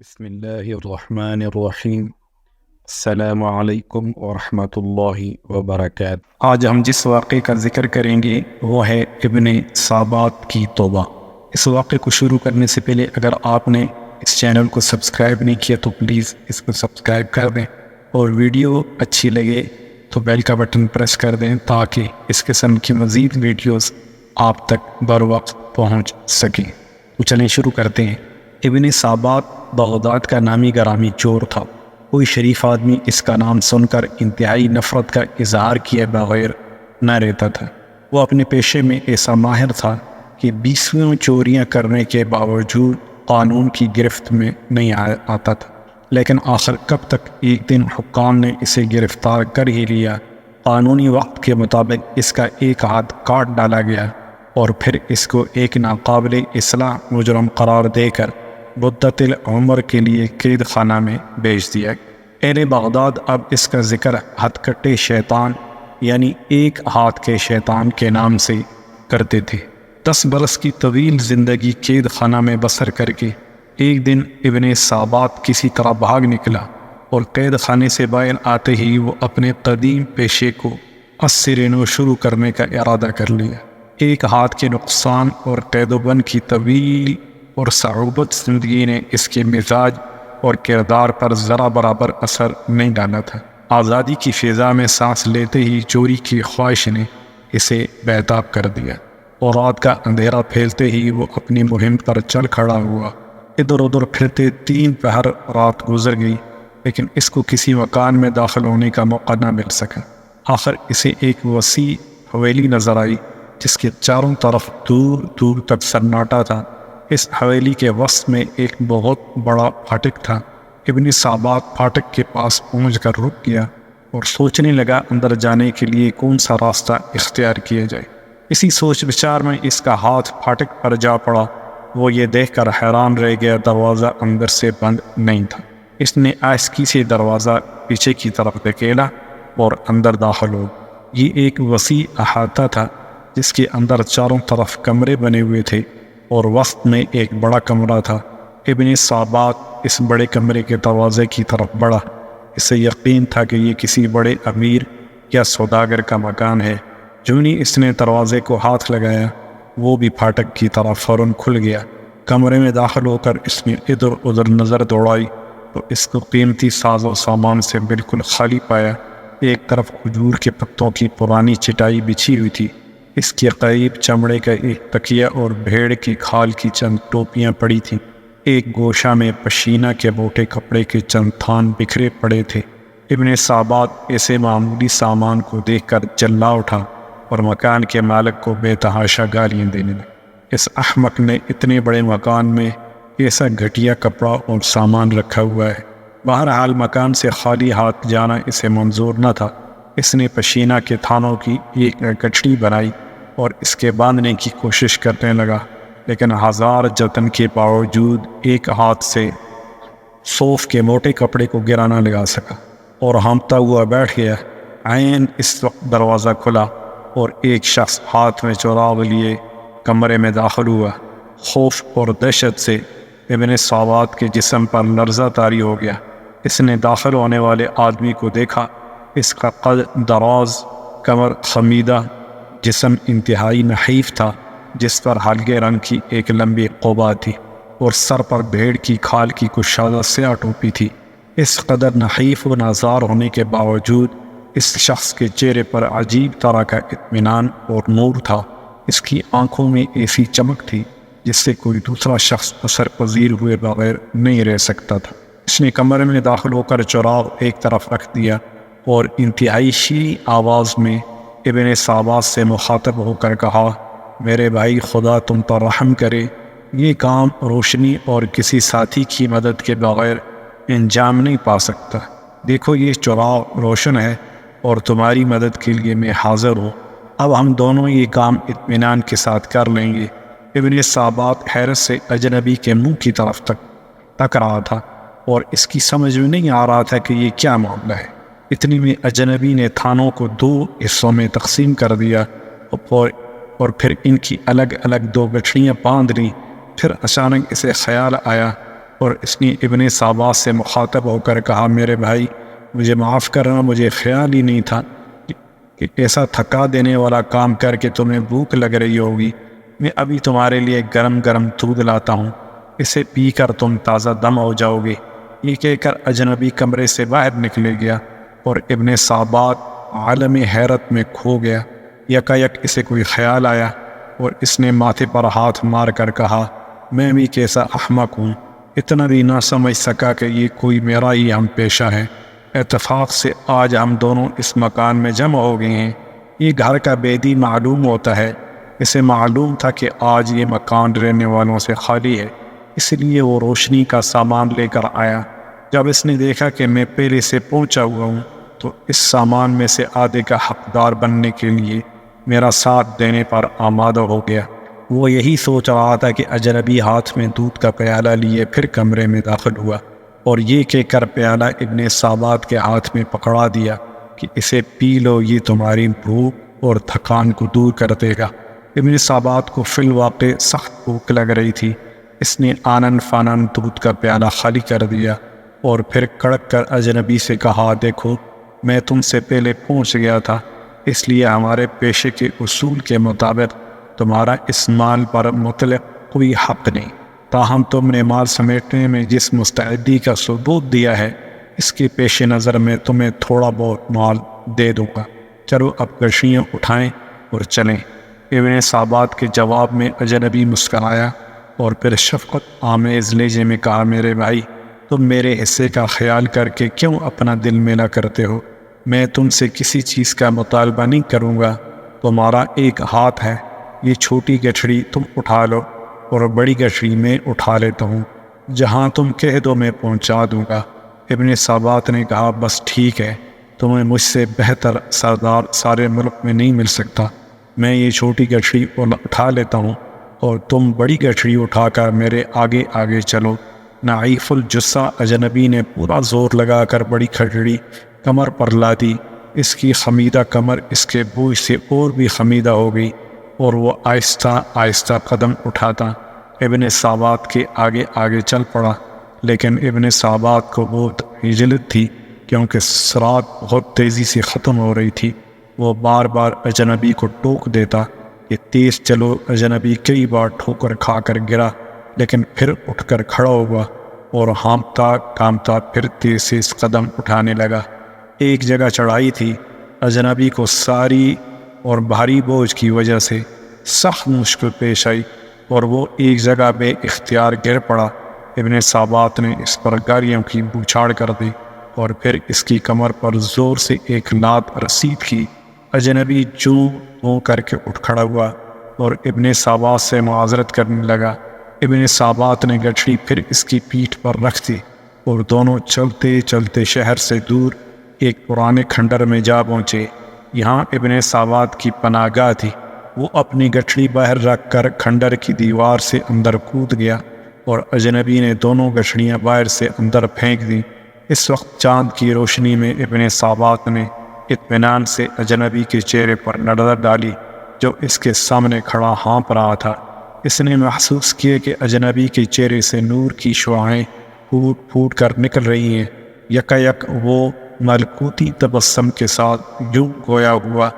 بسم اللہ الرحمن الرحیم۔ السلام علیکم ورحمۃ اللہ وبرکاتہ۔ آج ہم جس واقعے کا ذکر کریں گے وہ ہے ابن صابات کی توبہ۔ اس واقعے کو شروع کرنے سے پہلے اگر آپ نے اس چینل کو سبسکرائب نہیں کیا تو پلیز اس کو سبسکرائب کر دیں، اور ویڈیو اچھی لگے تو بیل کا بٹن پریس کر دیں تاکہ اس قسم کی مزید ویڈیوز آپ تک بر وقت پہنچ سکیں۔ تو چلیں شروع کرتے ہیں۔ ابن صابات بغداد کا نامی گرامی چور تھا۔ کوئی شریف آدمی اس کا نام سن کر انتہائی نفرت کا اظہار کیے بغیر نہ رہتا تھا۔ وہ اپنے پیشے میں ایسا ماہر تھا کہ 20 چوریاں کرنے کے باوجود قانون کی گرفت میں نہیں آتا تھا، لیکن آخر کب تک ایک دن حکام نے اسے گرفتار کر ہی لیا۔ قانونی وقت کے مطابق اس کا ایک ہاتھ کاٹ ڈالا گیا اور پھر اس کو ایک ناقابل اصلاح مجرم قرار دے کر مدت العمر کے لیے قید خانہ میں بھیج دیا۔ اہل بغداد اب اس کا ذکر ہتھ کٹے شیطان یعنی ایک ہاتھ کے شیطان کے نام سے کرتے تھے۔ 10 برس کی طویل زندگی قید خانہ میں بسر کر کے ایک دن ابن صابات کسی طرح بھاگ نکلا، اور قید خانے سے باہر آتے ہی وہ اپنے قدیم پیشے کو از سر نو شروع کرنے کا ارادہ کر لیا۔ ایک ہاتھ کے نقصان اور قید و بند کی طویل اور صعوبت زندگی نے اس کے مزاج اور کردار پر ذرا برابر اثر نہیں ڈالا تھا۔ آزادی کی فضا میں سانس لیتے ہی چوری کی خواہش نے اسے بیتاب کر دیا، اور رات کا اندھیرا پھیلتے ہی وہ اپنی مہم پر چل کھڑا ہوا۔ ادھر ادھر پھرتے 3 پہر رات گزر گئی، لیکن اس کو کسی مکان میں داخل ہونے کا موقع نہ مل سکا۔ آخر اسے ایک وسیع حویلی نظر آئی جس کے چاروں طرف دور دور تک سناٹا تھا۔ اس حویلی کے وسط میں ایک بہت بڑا پھاٹک تھا۔ ابن صابات پھاٹک کے پاس پہنچ کر رک گیا اور سوچنے لگا اندر جانے کے لیے کون سا راستہ اختیار کیا جائے۔ اسی سوچ بچار میں اس کا ہاتھ پھاٹک پر جا پڑا۔ وہ یہ دیکھ کر حیران رہ گیا دروازہ اندر سے بند نہیں تھا۔ اس نے آہستگی سے دروازہ پیچھے کی طرف دھکیلا اور اندر داخل ہو۔ یہ ایک وسیع احاطہ تھا جس کے اندر چاروں طرف کمرے بنے ہوئے تھے، اور وسط میں ایک بڑا کمرہ تھا۔ ابن صابات اس بڑے کمرے کے دروازے کی طرف بڑھا۔ اسے یقین تھا کہ یہ کسی بڑے امیر یا سوداگر کا مکان ہے۔ جو ہی اس نے دروازے کو ہاتھ لگایا، وہ بھی پھاٹک کی طرف فوراً کھل گیا۔ کمرے میں داخل ہو کر اس نے ادھر ادھر نظر دوڑائی تو اس کو قیمتی ساز و سامان سے بالکل خالی پایا۔ ایک طرف کھجور کے پتوں کی پرانی چٹائی بچھی ہوئی تھی، اس کے قریب چمڑے کا ایک تکیہ اور بھیڑ کی کھال کی چند ٹوپیاں پڑی تھیں۔ ایک گوشہ میں پشینہ کے موٹے کپڑے کے چند تھان بکھرے پڑے تھے۔ ابن صابات ایسے معمولی سامان کو دیکھ کر چلا اٹھا اور مکان کے مالک کو بے تحاشا گالیاں دینے لگا۔ اس احمق نے اتنے بڑے مکان میں ایسا گھٹیا کپڑا اور سامان رکھا ہوا ہے۔ بہرحال مکان سے خالی ہاتھ جانا اسے منظور نہ تھا۔ اس نے پشینہ کے تھانوں کی ایک گٹھڑی بنائی اور اس کے باندھنے کی کوشش کرنے لگا، لیکن ہزار جتن کے باوجود ایک ہاتھ سے صوف کے موٹے کپڑے کو گرا نہ لگا سکا، اور ہانپتا ہوا بیٹھ گیا۔ عین اس وقت دروازہ کھلا اور ایک شخص ہاتھ میں چراغ لیے کمرے میں داخل ہوا۔ خوف اور دہشت سے ابن صابات کے جسم پر لرزہ طاری ہو گیا۔ اس نے داخل ہونے والے آدمی کو دیکھا۔ اس کا قد دراز، کمر خمیدہ، جسم انتہائی نحیف تھا، جس پر ہلکے رنگ کی ایک لمبی قبا تھی اور سر پر بھیڑ کی کھال کی کشادہ سیاہ ٹوپی تھی۔ اس قدر نحیف و نازار ہونے کے باوجود اس شخص کے چہرے پر عجیب طرح کا اطمینان اور نور تھا۔ اس کی آنکھوں میں ایسی چمک تھی جس سے کوئی دوسرا شخص اثر پذیر ہوئے بغیر نہیں رہ سکتا تھا۔ اس نے کمرے میں داخل ہو کر چراغ ایک طرف رکھ دیا اور انتہائی شیریں آواز میں ابن صابات سے مخاطب ہو کر کہا، میرے بھائی، خدا تم پر رحم کرے، یہ کام روشنی اور کسی ساتھی کی مدد کے بغیر انجام نہیں پا سکتا۔ دیکھو یہ چراغ روشن ہے اور تمہاری مدد کے لیے میں حاضر ہوں۔ اب ہم دونوں یہ کام اطمینان کے ساتھ کر لیں گے۔ ابن صابات حیرت سے اجنبی کے منہ کی طرف تک رہا تھا اور اس کی سمجھ میں نہیں آ رہا تھا کہ یہ کیا معاملہ ہے۔ اتنی میں اجنبی نے تھانوں کو 2 حصوں میں تقسیم کر دیا اور پھر ان کی الگ الگ 2 گٹھڑیاں باندھ لیں۔ پھر اچانک اسے خیال آیا اور اس نے ابن صابات سے مخاطب ہو کر کہا میرے بھائی مجھے معاف کرنا، مجھے خیال ہی نہیں تھا کہ ایسا تھکا دینے والا کام کر کے تمہیں بھوک لگ رہی ہوگی۔ میں ابھی تمہارے لیے گرم گرم دودھ لاتا ہوں، اسے پی کر تم تازہ دم ہو جاؤ گے۔ یہ کہہ کر اجنبی کمرے سے باہر نکلے گیا اور ابن صابات عالم حیرت میں کھو گیا۔ یکایک اسے کوئی خیال آیا اور اس نے ماتھے پر ہاتھ مار کر کہا میں بھی کیسا احمق ہوں، اتنا بھی نہ سمجھ سکا کہ یہ کوئی میرا ہی ہم پیشہ ہے۔ اتفاق سے آج ہم دونوں اس مکان میں جمع ہو گئے ہیں۔ یہ گھر کا بیدی معلوم ہوتا ہے، اسے معلوم تھا کہ آج یہ مکان رہنے والوں سے خالی ہے، اس لیے وہ روشنی کا سامان لے کر آیا۔ جب اس نے دیکھا کہ میں پہلے سے پہنچا ہوا ہوں تو اس سامان میں سے آدھے کا حقدار بننے کے لیے میرا ساتھ دینے پر آمادہ ہو گیا۔ وہ یہی سوچ رہا تھا کہ اجنبی ہاتھ میں دودھ کا پیالہ لیے پھر کمرے میں داخل ہوا اور یہ کہہ کر پیالہ ابن صابات کے ہاتھ میں پکڑا دیا کہ اسے پی لو، یہ تمہاری بھوک اور تھکان کو دور کر دے گا۔ ابن صابات کو فی الواقع سخت بھوک لگ رہی تھی۔ اس نے آنن فانن دودھ کا پیالہ خالی کر دیا اور پھر کڑک کر اجنبی سے کہا دیکھو میں تم سے پہلے پہنچ گیا تھا، اس لیے ہمارے پیشے کے اصول کے مطابق تمہارا اس مال پر مطلق کوئی حق نہیں، تاہم تم نے مال سمیٹنے میں جس مستعدی کا ثبوت دیا ہے اس کے پیش نظر میں تمہیں تھوڑا بہت مال دے دوں گا، چلو اب گشیاں اٹھائیں اور چلیں۔ ابن صابات کے جواب میں اجنبی مسکرایا اور پھر شفقت آمیز لہجے میں کہا میرے بھائی تم میرے حصے کا خیال کر کے کیوں اپنا دل میلا کرتے ہو؟ میں تم سے کسی چیز کا مطالبہ نہیں کروں گا، تمہارا ایک ہاتھ ہے، یہ چھوٹی گٹھڑی تم اٹھا لو اور بڑی گٹھڑی میں اٹھا لیتا ہوں، جہاں تم کہہ دو میں پہنچا دوں گا۔ ابن صابات نے کہا بس ٹھیک ہے، تمہیں مجھ سے بہتر سردار سارے ملک میں نہیں مل سکتا، میں یہ چھوٹی گٹھڑی اٹھا لیتا ہوں اور تم بڑی گٹھڑی اٹھا کر میرے آگے آگے چلو۔ نعیف الجثہ اجنبی نے پورا زور لگا کر بڑی گٹھڑی کمر پر لا دی۔ اس کی خمیدہ کمر اس کے بوجھ سے اور بھی خمیدہ ہو گئی اور وہ آہستہ آہستہ قدم اٹھاتا ابن صابات کے آگے آگے چل پڑا، لیکن ابن صابات کو بہت ہجلت تھی کیونکہ سرعت بہت تیزی سے ختم ہو رہی تھی۔ وہ بار بار اجنبی کو ٹوک دیتا کہ تیز چلو۔ اجنبی کئی بار ٹھوکر کھا کر گرا لیکن پھر اٹھ کر کھڑا ہوا اور ہانپتا کامتا پھر تیز سے قدم اٹھانے لگا۔ ایک جگہ چڑھائی تھی، اجنبی کو ساری اور بھاری بوجھ کی وجہ سے سخت مشکل پیش آئی اور وہ ایک جگہ بے اختیار گر پڑا۔ ابن صابات نے اس پر گاریوں کی بوچھاڑ کر دی اور پھر اس کی کمر پر زور سے ایک لات رسید کی۔ اجنبی جوں کر کے اٹھ کھڑا ہوا اور ابن صابات سے معذرت کرنے لگا۔ ابن صابات نے گٹھڑی پھر اس کی پیٹھ پر رکھ دی اور دونوں چلتے چلتے شہر سے دور ایک پرانے کھنڈر میں جا پہنچے۔ یہاں ابن صابات کی پناہ گاہ تھی۔ وہ اپنی گٹھڑی باہر رکھ کر کھنڈر کی دیوار سے اندر کود گیا اور اجنبی نے دونوں گٹھڑیاں باہر سے اندر پھینک دیں۔ اس وقت چاند کی روشنی میں ابن صابات نے اطمینان سے اجنبی کے چہرے پر نظر ڈالی جو اس کے سامنے کھڑا ہانپ رہا تھا۔ اس نے محسوس کیا کہ اجنبی کے چہرے سے نور کی شعاعیں پھوٹ پھوٹ کر نکل رہی ہیں۔ یکایک وہ ملکوتی تبسم کے ساتھ یوں گویا ہوا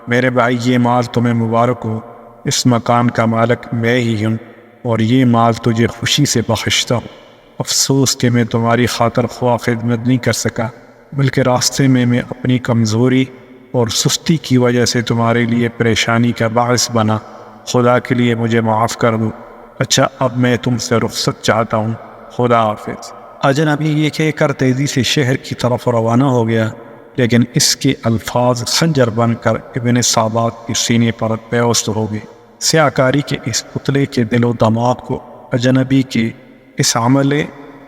میرے بھائی یہ مال تمہیں مبارک ہو، اس مکان کا مالک میں ہی ہوں اور یہ مال تجھے خوشی سے بخشتا ہوں۔ افسوس کہ میں تمہاری خاطر خواہ خدمت نہیں کر سکا، بلکہ راستے میں اپنی کمزوری اور سستی کی وجہ سے تمہارے لیے پریشانی کا باعث بنا، خدا کے لیے مجھے معاف کر دو۔ اچھا اب میں تم سے رخصت چاہتا ہوں، خدا حافظ۔ اجنبی یہ کہہ کر تیزی سے شہر کی طرف روانہ ہو گیا، لیکن اس کے الفاظ خنجر بن کر ابن صابات کے سینے پر پیوست ہو گئے۔ سیاکاری کے اس پتلے کے دل و دماغ کو اجنبی کے اس عمل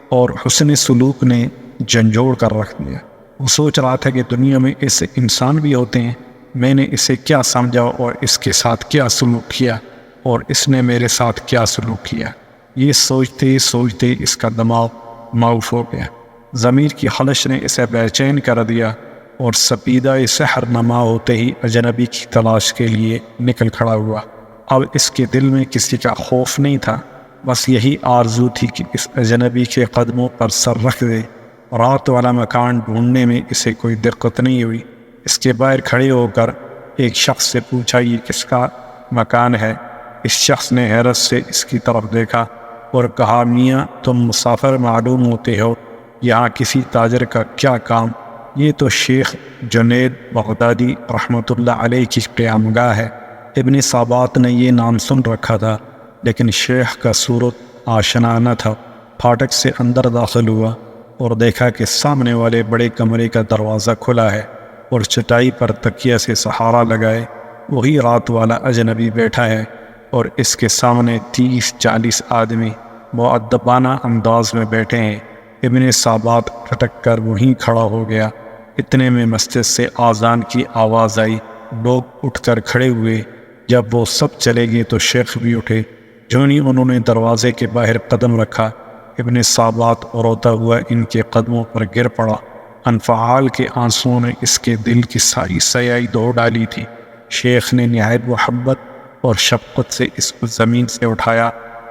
اور حسن سلوک نے جھنجھوڑ کر رکھ دیا۔ وہ سوچ رہا تھا کہ دنیا میں ایسے انسان بھی ہوتے ہیں، میں نے اسے کیا سمجھا اور اس کے ساتھ کیا سلوک کیا اور اس نے میرے ساتھ کیا سلوک کیا۔ یہ سوچتے سوچتے اس کا دماغ معاف ہو گیا۔ ضمیر کی خلش نے اسے بے چین کر دیا اور سپیدہ سحر نما ہوتے ہی اجنبی کی تلاش کے لیے نکل کھڑا ہوا۔ اب اس کے دل میں کسی کا خوف نہیں تھا، بس یہی آرزو تھی کہ اس اجنبی کے قدموں پر سر رکھ دے۔ رات والا مکان ڈھونڈنے میں اسے کوئی دقت نہیں ہوئی۔ اس کے باہر کھڑے ہو کر ایک شخص سے پوچھا یہ کس کا مکان ہے؟ اس شخص نے حیرت سے اس کی طرف دیکھا اور کہا میاں تم مسافر معلوم ہوتے ہو، یہاں کسی تاجر کا کیا کام؟ یہ تو شیخ جنید بغدادی رحمۃ اللہ علیہ کی قیام گاہ ہے۔ ابن صابات نے یہ نام سن رکھا تھا لیکن شیخ کا صورت آشنا نہ تھا۔ پھاٹک سے اندر داخل ہوا اور دیکھا کہ سامنے والے بڑے کمرے کا دروازہ کھلا ہے اور چٹائی پر تکیہ سے سہارا لگائے وہی رات والا اجنبی بیٹھا ہے اور اس کے سامنے 30-40 آدمی مؤدبانہ انداز میں بیٹھے ہیں۔ ابن صابات کھٹک کر وہیں کھڑا ہو گیا۔ اتنے میں مسجد سے آذان کی آواز آئی، لوگ اٹھ کر کھڑے ہوئے۔ جب وہ سب چلے گئے تو شیخ بھی اٹھے۔ جو ہی انہوں نے دروازے کے باہر قدم رکھا، ابن صابات روتا ہوا ان کے قدموں پر گر پڑا۔ انفعال کے آنسوؤں نے اس کے دل کی ساری سیاہی دھو ڈالی تھی۔ شیخ نے نہایت محبت اور شفقت سے اس کو زمین سے اٹھایا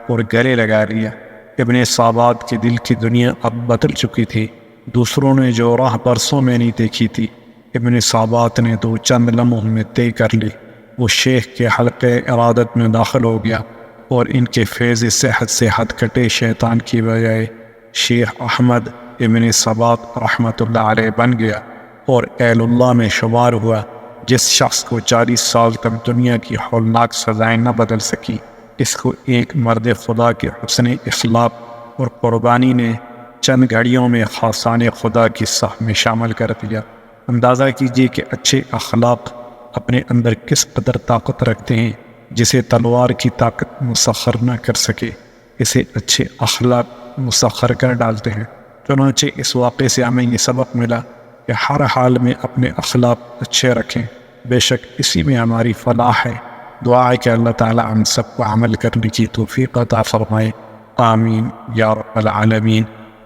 اور گلے لگا لیا۔ ابن صابات کے دل کی دنیا اب بدل چکی تھی۔ دوسروں نے جو راہ برسوں میں نہیں دیکھی تھی، ابن صابات نے تو چند لمحوں میں طے کر لی۔ وہ شیخ کے حلقے ارادت میں داخل ہو گیا اور ان کے فیض صحت سے ہتھ کٹے شیطان کی بجائے شیخ احمد ابن صابات رحمۃ اللہ علیہ بن گیا اور اہل اللہ میں شمار ہوا۔ جس شخص کو 40 سال تک دنیا کی ہولناک سزائیں نہ بدل سکی، اس کو ایک مرد خدا کے حسن اخلاق اور قربانی نے چند گھڑیوں میں خاصان خدا کی صف میں شامل کر دیا۔ اندازہ کیجیے کہ اچھے اخلاق اپنے اندر کس قدر طاقت رکھتے ہیں، جسے تلوار کی طاقت مسخر نہ کر سکے، اسے اچھے اخلاق مسخر کر ڈالتے ہیں۔ چنانچہ اس واقعے سے ہمیں یہ سبق ملا کہ ہر حال میں اپنے اخلاق اچھے رکھیں، بے شک اسی میں ہماری فلاح ہے۔ دعا ہے کہ اللہ تعالی ہم سب کو عمل کرنے کی توفیق عطا فرمائے، آمین یا رب العالمین۔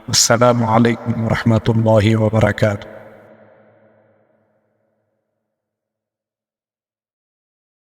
السلام علیکم ورحمۃ اللہ وبرکاتہ۔